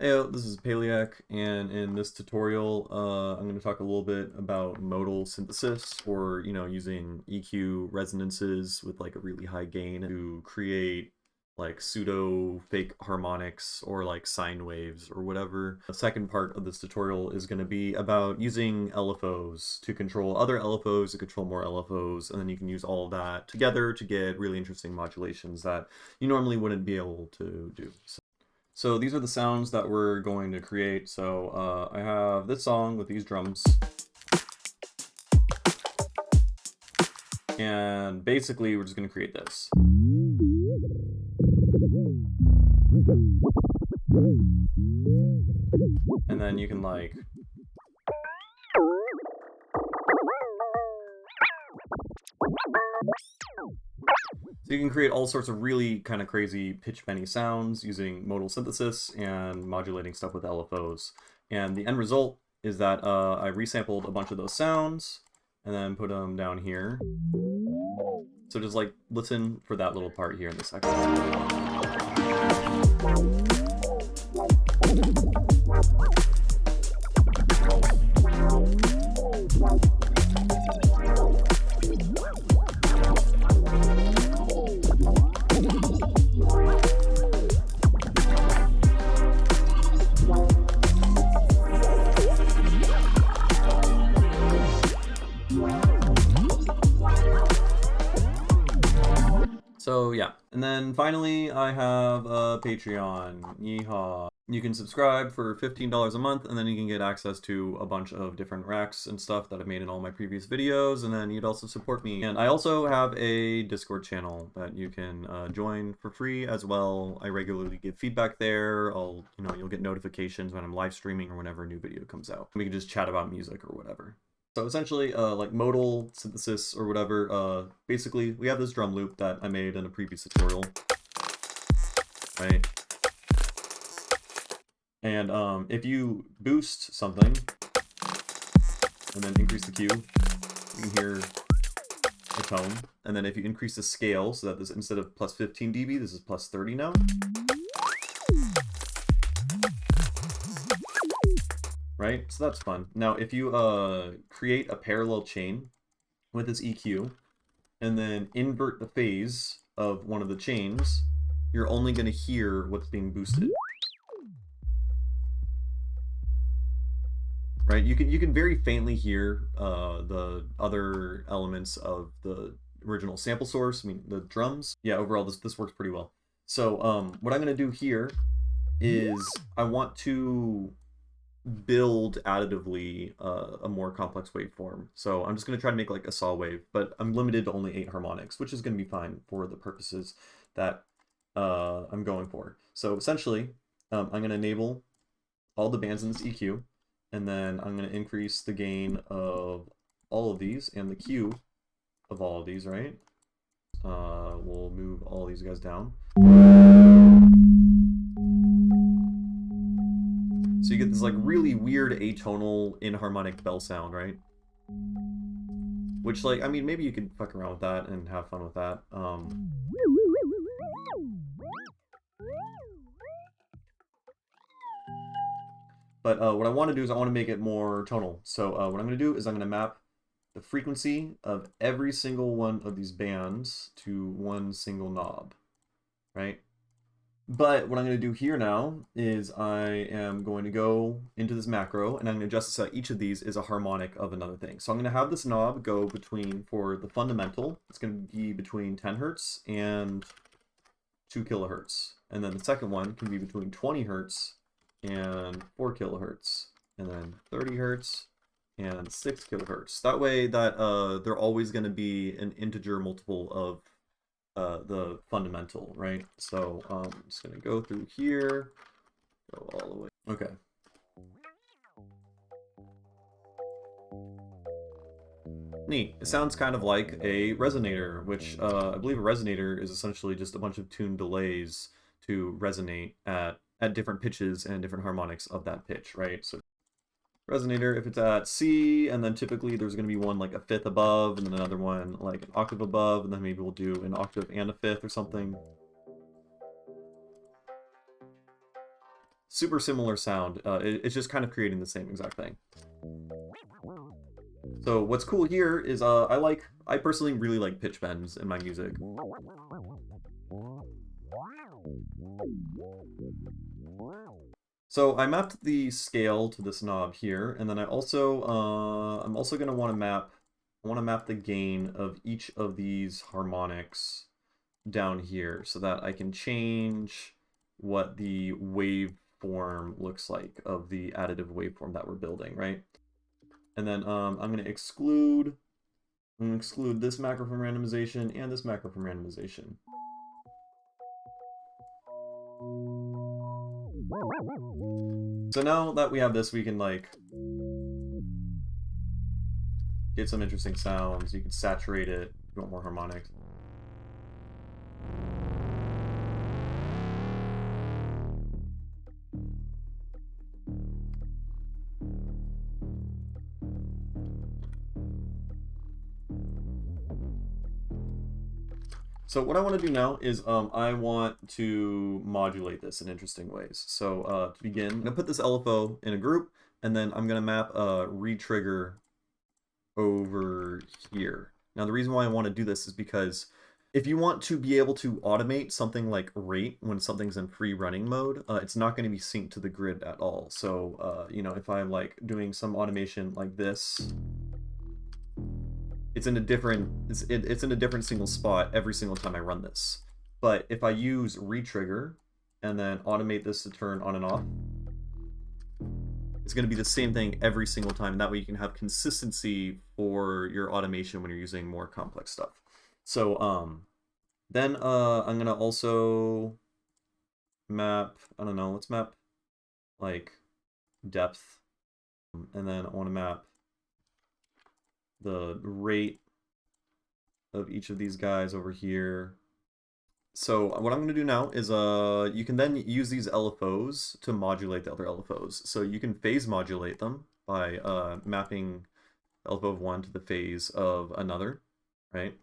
Heyo, this is Paleac, and in this tutorial, I'm going to talk a little bit about modal synthesis, or, using EQ resonances with like a really high gain to create like pseudo fake harmonics or like sine waves or whatever. The second part of this tutorial is going to be about using LFOs to control other LFOs, to control more LFOs, and then you can use all of that together to get really interesting modulations that you normally wouldn't be able to do. So these are the sounds that we're going to create. So I have this song with these drums. And basically we're just going to create this. And then you can like... So you can create all sorts of really kind of crazy pitch bendy sounds using modal synthesis and modulating stuff with LFOs. And the end result is that I resampled a bunch of those sounds and then put them down here. So just like listen for that little part here in the second. So yeah, and then finally I have a Patreon. Yeehaw. You can subscribe for $15 a month, and then you can get access to a bunch of different racks and stuff that I've made in all my previous videos, and then you'd also support me. And I also have a Discord channel that you can join for free as well. I regularly give feedback there. You'll get notifications when I'm live streaming or whenever a new video comes out. We can just chat about music or whatever. So essentially, like modal synthesis or whatever, basically we have this drum loop that I made in a previous tutorial, right? And if you boost something and then increase the Q, you can hear a tone. And then if you increase the scale so that this, instead of plus 15 dB, this is plus 30 now. Right? So that's fun. Now, if you create a parallel chain with this EQ and then invert the phase of one of the chains, you're only going to hear what's being boosted. Right? You can very faintly hear the other elements of the original sample source, I mean the drums. Yeah, overall this works pretty well. So what I'm going to do here is I want to build additively a more complex waveform. So I'm just going to try to make like a saw wave, but I'm limited to only 8 harmonics, which is going to be fine for the purposes that I'm going for. So essentially, I'm going to enable all the bands in this EQ, and then I'm going to increase the gain of all of these and the Q of all of these, right? We'll move all these guys down. So you get this like really weird atonal inharmonic bell sound, right? Which, like, I mean, maybe you could fuck around with that and have fun with that. But what I want to do is I want to make it more tonal. So what I'm going to do is I'm going to map the frequency of every single one of these bands to one single knob, right? But what I'm going to do here now is I am going to go into this macro and I'm going to adjust so each of these is a harmonic of another thing. So I'm going to have this knob go between, for the fundamental, it's going to be between 10 hertz and 2 kilohertz. And then the second one can be between 20 hertz and 4 kilohertz. And then 30 hertz and 6 kilohertz. That way that they're always going to be an integer multiple of the fundamental, right? So I'm just gonna go through here, go all the way. Okay. Neat. It sounds kind of like a resonator, which I believe a resonator is essentially just a bunch of tuned delays to resonate at different pitches and different harmonics of that pitch, right? So resonator, if it's at C, and then typically there's going to be one like a fifth above, and then another one like an octave above, and then maybe we'll do an octave and a fifth or something. super similar sound. It's just kind of creating the same exact thing. So what's cool here is I personally really like pitch bends in my music. So I mapped the scale to this knob here, and then I'm also gonna want to map the gain of each of these harmonics down here so that I can change what the waveform looks like of the additive waveform that we're building, right? And then I'm gonna exclude this macro from randomization and this macro from randomization. So now that we have this, we can like get some interesting sounds. You can saturate it if you want more harmonics. So what I want to do now is I want to modulate this in interesting ways. So to begin, I'm going to put this LFO in a group, and then I'm going to map a retrigger over here. Now the reason why I want to do this is because if you want to be able to automate something like rate when something's in free running mode, it's not going to be synced to the grid at all. So you know, if I'm like doing some automation like this, it's in a different it's in a different single spot every single time I run this. But if I use retrigger and then automate this to turn on and off, it's going to be the same thing every single time, and that way you can have consistency for your automation when you're using more complex stuff. So then I'm going to also map, I don't know, let's map like depth, and then I want to map the rate of each of these guys over here. So what I'm going to do now is you can then use these LFOs to modulate the other LFOs. So you can phase modulate them by mapping LFO of one to the phase of another, right?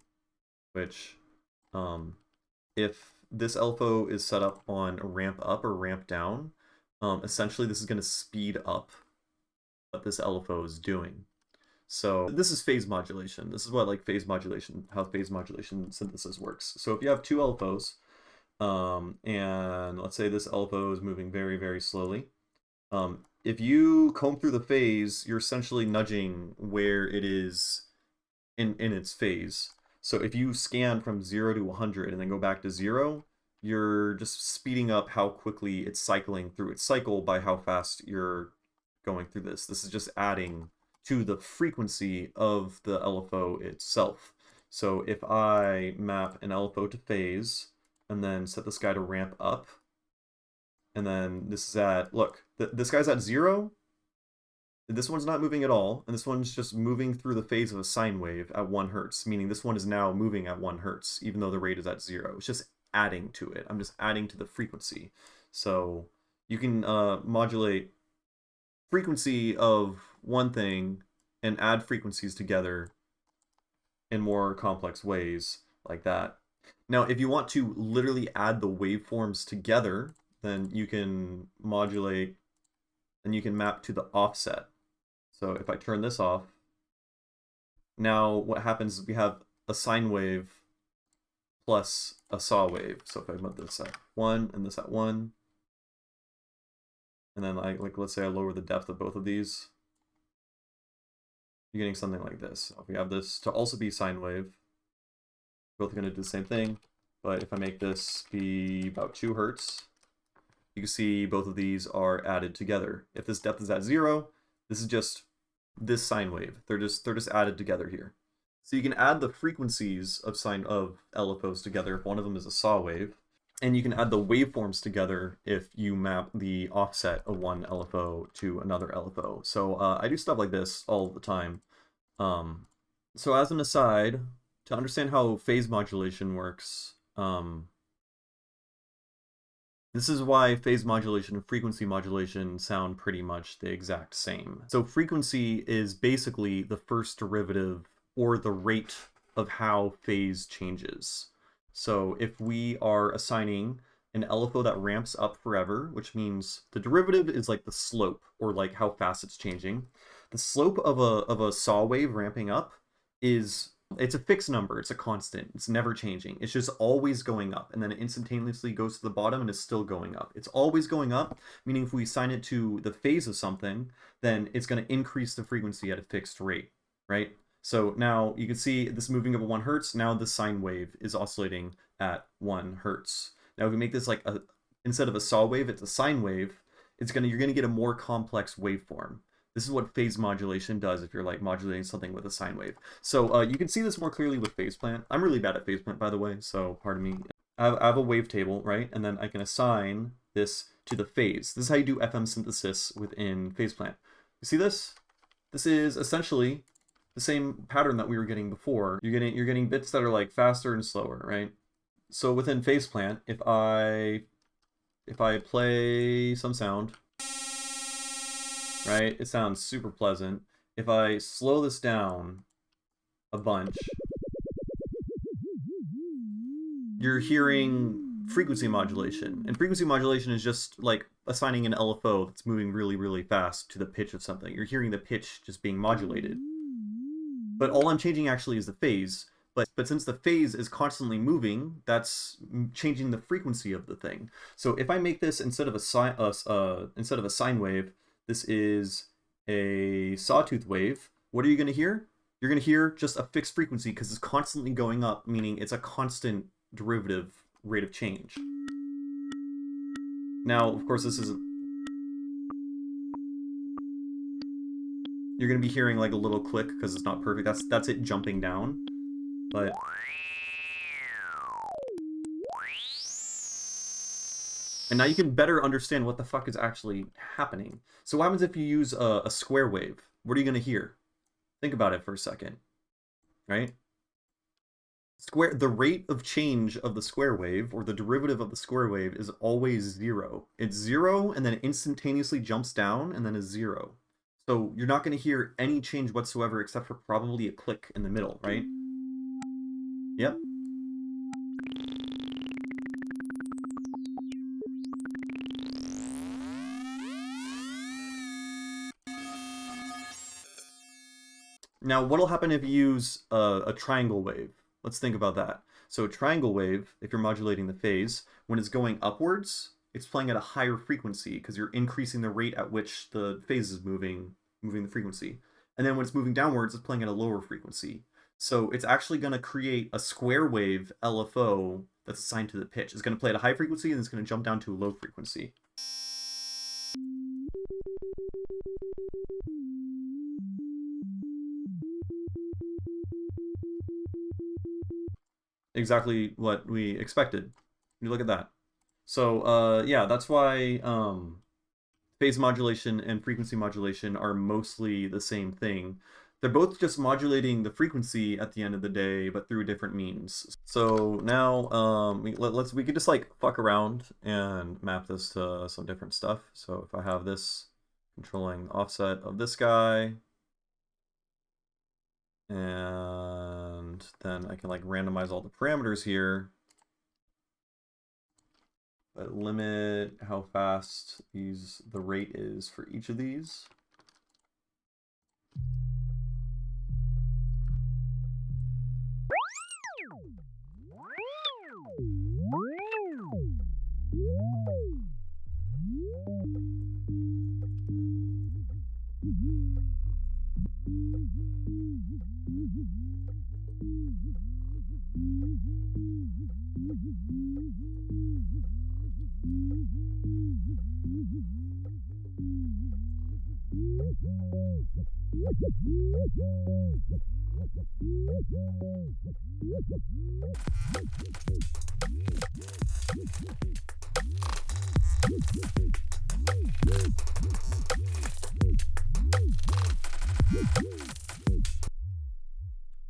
Which if this LFO is set up on ramp up or ramp down, essentially this is going to speed up what this LFO is doing. So this is phase modulation. This is what like how phase modulation synthesis works. So if you have two LFOs, and let's say this LFO is moving very, very slowly, if you comb through the phase, you're essentially nudging where it is in its phase. So if you scan from 0 to 100 and then go back to 0, you're just speeding up how quickly it's cycling through its cycle by how fast you're going through this. This is just adding to the frequency of the LFO itself. So if I map an LFO to phase and then set this guy to ramp up, and then this is at, look, this guy's at 0, this one's not moving at all, and this one's just moving through the phase of a sine wave at 1 hertz, meaning this one is now moving at 1 hertz, even though the rate is at 0. It's just adding to it. I'm just adding to the frequency. So you can modulate frequency of one thing and add frequencies together in more complex ways like that. Now, if you want to literally add the waveforms together, then you can modulate and you can map to the offset. So if I turn this off, now what happens is we have a sine wave plus a saw wave. So if I put this at 1 and this at 1, and then let's say I lower the depth of both of these, you're getting something like this. If we have this to also be sine wave, both are going to do the same thing, but if I make this be about 2 hertz, you can see both of these are added together. If this depth is at 0, this is just this sine wave. They're just added together here. So you can add the frequencies of LFOs together if one of them is a saw wave, and you can add the waveforms together if you map the offset of one LFO to another LFO. So I do stuff like this all the time. So as an aside, to understand how phase modulation works, this is why phase modulation and frequency modulation sound pretty much the exact same. So frequency is basically the first derivative or the rate of how phase changes. So if we are assigning an LFO that ramps up forever, which means the derivative is like the slope, or like how fast it's changing. The slope of a saw wave ramping up is, it's a fixed number, it's a constant, it's never changing. It's just always going up, and then it instantaneously goes to the bottom and is still going up. It's always going up, meaning if we assign it to the phase of something, then it's going to increase the frequency at a fixed rate, right? So now you can see this moving up at 1 hertz. Now the sine wave is oscillating at 1 hertz. Now if we make this like a, instead of a saw wave, it's a sine wave, you're gonna get a more complex waveform. This is what phase modulation does if you're like modulating something with a sine wave. So you can see this more clearly with phase plant. I'm really bad at phase plant, by the way, so pardon me. I have a wavetable, right? And then I can assign this to the phase. This is how you do FM synthesis within phase plant. You see this? This is essentially the same pattern that we were getting before. You're getting bits that are like faster and slower, right? So within phase plant, if I play some sound, right, it sounds super pleasant. If I slow this down a bunch, you're hearing frequency modulation. And frequency modulation is just like assigning an LFO that's moving really, really fast to the pitch of something. You're hearing the pitch just being modulated. But all I'm changing actually is the phase. But since the phase is constantly moving, that's changing the frequency of the thing. So if I make this instead of a sine wave, this is a sawtooth wave, what are you going to hear? You're going to hear just a fixed frequency because it's constantly going up, meaning it's a constant derivative rate of change. Now, of course, this isn't... You're going to be hearing like a little click because it's not perfect. That's it jumping down. But and now you can better understand what the fuck is actually happening. So what happens if you use a square wave? What are you going to hear? Think about it for a second, right? The rate of change of the square wave, or the derivative of the square wave, is always 0. It's 0, and then it instantaneously jumps down, and then is 0. So you're not going to hear any change whatsoever except for probably a click in the middle, right? Yep. Now, what'll happen if you use a triangle wave? Let's think about that. So a triangle wave, if you're modulating the phase, when it's going upwards, it's playing at a higher frequency because you're increasing the rate at which the phase is moving the frequency. And then when it's moving downwards, it's playing at a lower frequency. So it's actually going to create a square wave LFO that's assigned to the pitch. It's going to play at a high frequency and it's going to jump down to a low frequency. Exactly what we expected. You look at that. So yeah, that's why phase modulation and frequency modulation are mostly the same thing. They're both just modulating the frequency at the end of the day, but through different means. So now we could just like fuck around and map this to some different stuff. So if I have this controlling the offset of this guy, and then I can like randomize all the parameters here, but limit how fast the rate is for each of these.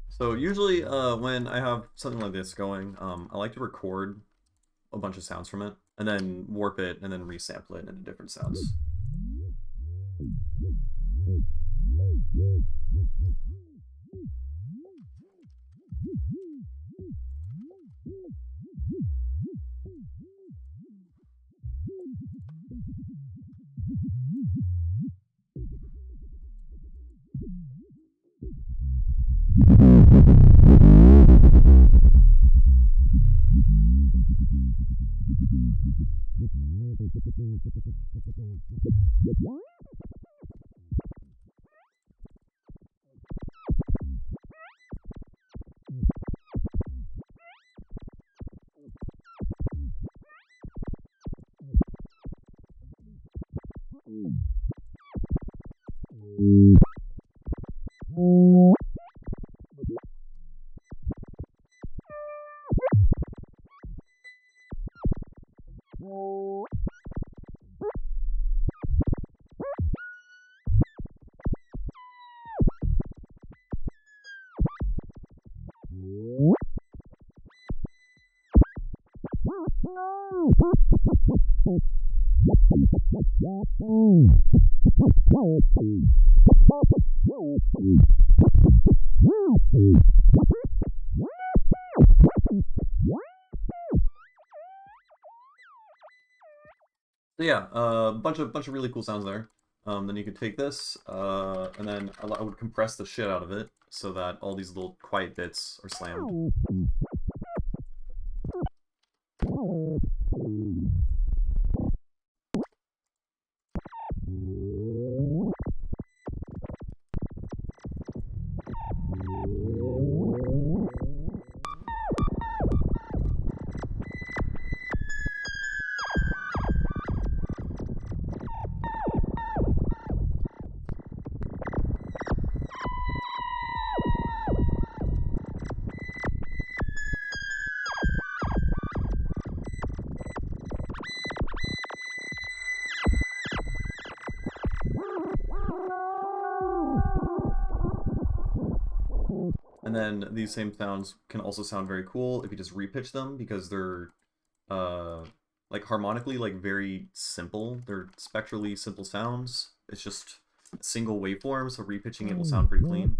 So usually when I have something like this going, I like to record a bunch of sounds from it, and then warp it, and then resample it into different sounds. So yeah, bunch of really cool sounds there. Then you could take this, and then I would compress the shit out of it so that all these little quiet bits are slammed. And then these same sounds can also sound very cool if you just repitch them, because they're like harmonically like very simple. They're spectrally simple sounds. It's just a single waveform, so repitching it will sound pretty clean.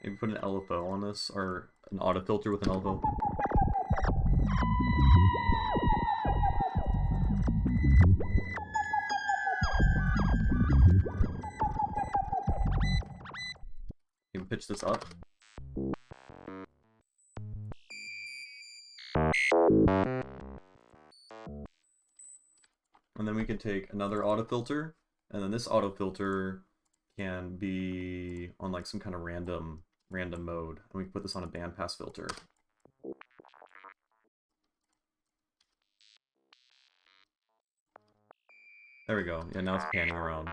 Maybe put an LFO on this, or an auto filter with an LFO. Maybe pitch this up. And then we can take another auto filter, and then this auto filter can be on like some kind of random mode, and we can put this on a bandpass filter. There we go. Yeah, now it's panning around.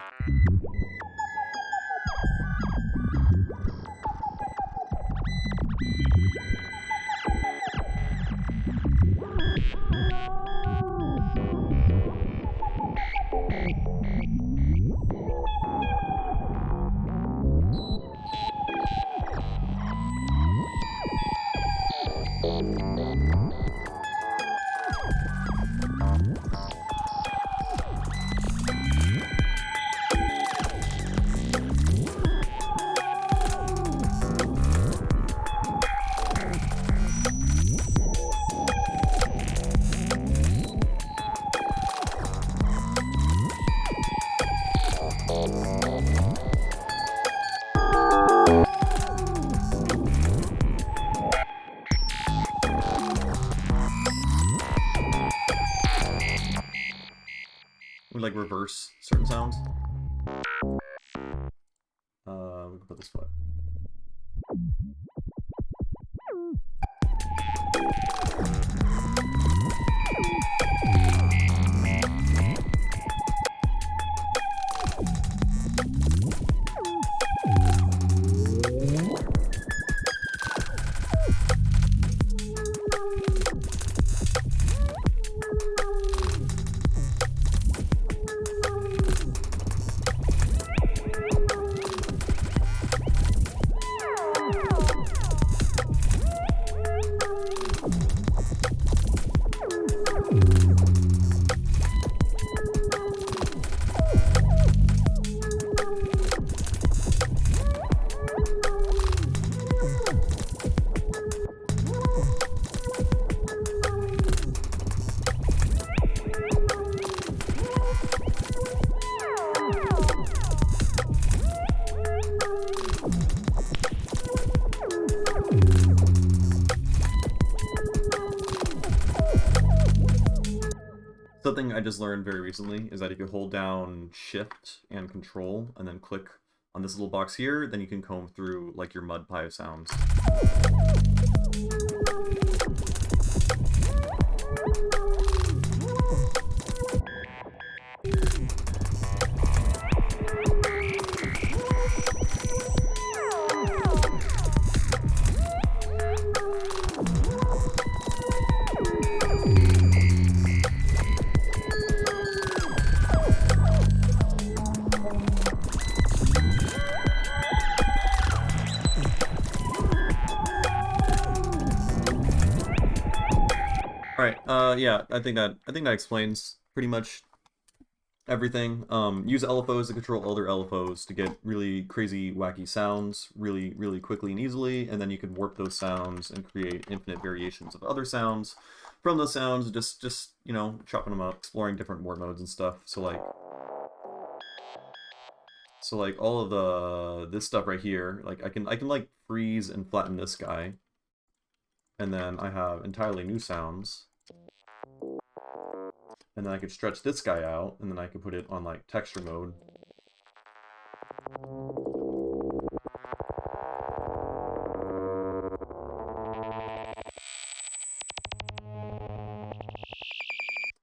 We like reverse certain sounds. We can put this way. Something I just learned very recently is that if you hold down Shift and Control and then click on this little box here, then you can comb through like your mud pie sounds. Alright, yeah, I think that explains pretty much everything. Use LFOs to control other LFOs to get really crazy, wacky sounds really quickly and easily, and then you can warp those sounds and create infinite variations of other sounds from those sounds, just you know, chopping them up, exploring different warp modes and stuff. So like all of this stuff right here, like I can like freeze and flatten this guy, and then I have entirely new sounds. And then I could stretch this guy out, and then I could put it on like texture mode.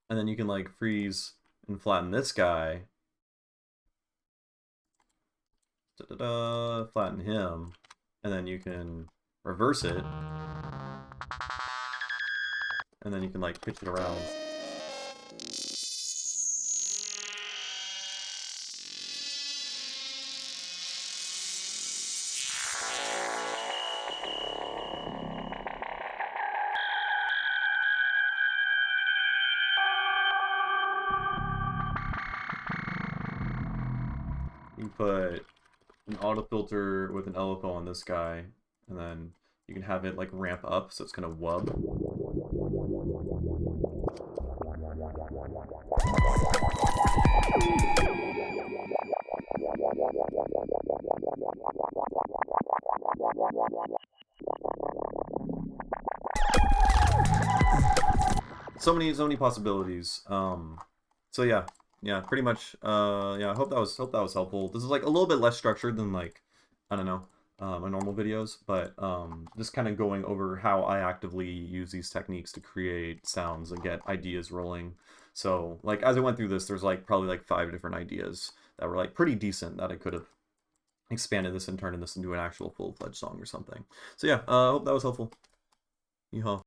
And then you can like freeze and flatten this guy. Flatten him. And then you can reverse it. And then you can like pitch it around. You put an auto filter with an LFO on this guy, and then you can have it like ramp up, so it's gonna wub. So many possibilities. So yeah, pretty much. Yeah, I hope that was helpful. This is like a little bit less structured than like, I don't know, my normal videos, but just kind of going over how I actively use these techniques to create sounds and get ideas rolling. So like as I went through this, there's like probably like 5 different ideas that were like pretty decent that I could have expanded this and turned this into an actual full-fledged song or something. So yeah, I hope that was helpful. Yeehaw.